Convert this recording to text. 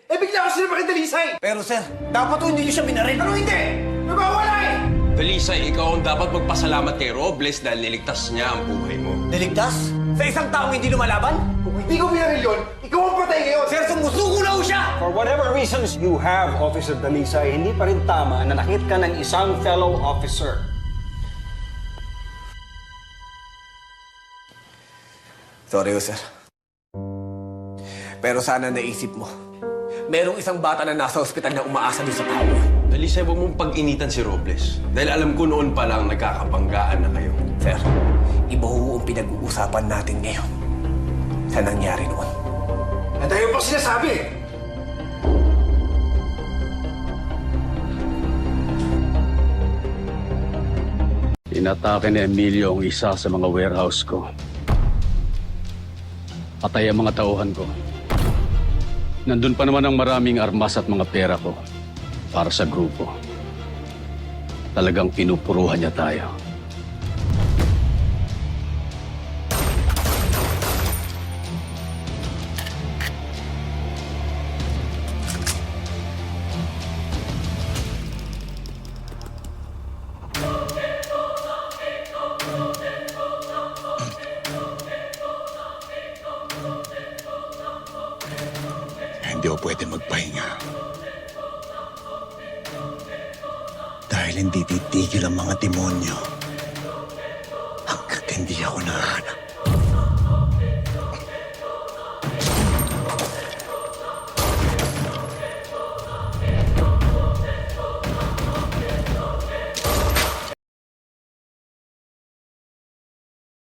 Eh, bigla ko sila makidalisay! Pero sir, dapat hindi niyo siya binaril. Ano hindi? Nagwawala eh! Dalisay, ikaw ang dapat magpasalamat kay Robles dahil niligtas niya ang buhay mo. Niligtas? Sa isang taong hindi lumalaban? Kung hindi ko binaril yun, ikaw ang patay ngayon! Sir, sumusuko na ho siya! For whatever reasons you have, Officer Dalisay, hindi pa rin tama na nakit ka ng isang fellow officer. Sorry ho, sir. Pero sana naisip mo, merong isang bata na nasa ospital na umaasa doon sa tao. Dalisay, huwag mong pag-initan si Robles. Dahil alam ko noon pa lang nagkakabanggaan na kayo. Sir, iba ho ang pinag-uusapan natin ngayon sa nangyari noon. Ang tayo pa sinasabi eh! Inatake ni Emilio ang isa sa mga warehouse ko. Patay ang mga tauhan ko. Nandun pa naman ang maraming armas at mga pera ko para sa grupo. Talagang pinupuruhan niya tayo. Hindi ako pwede magpahinga. Dahil hindi titigil ang mga demonyo hanggat hindi ako nahanap.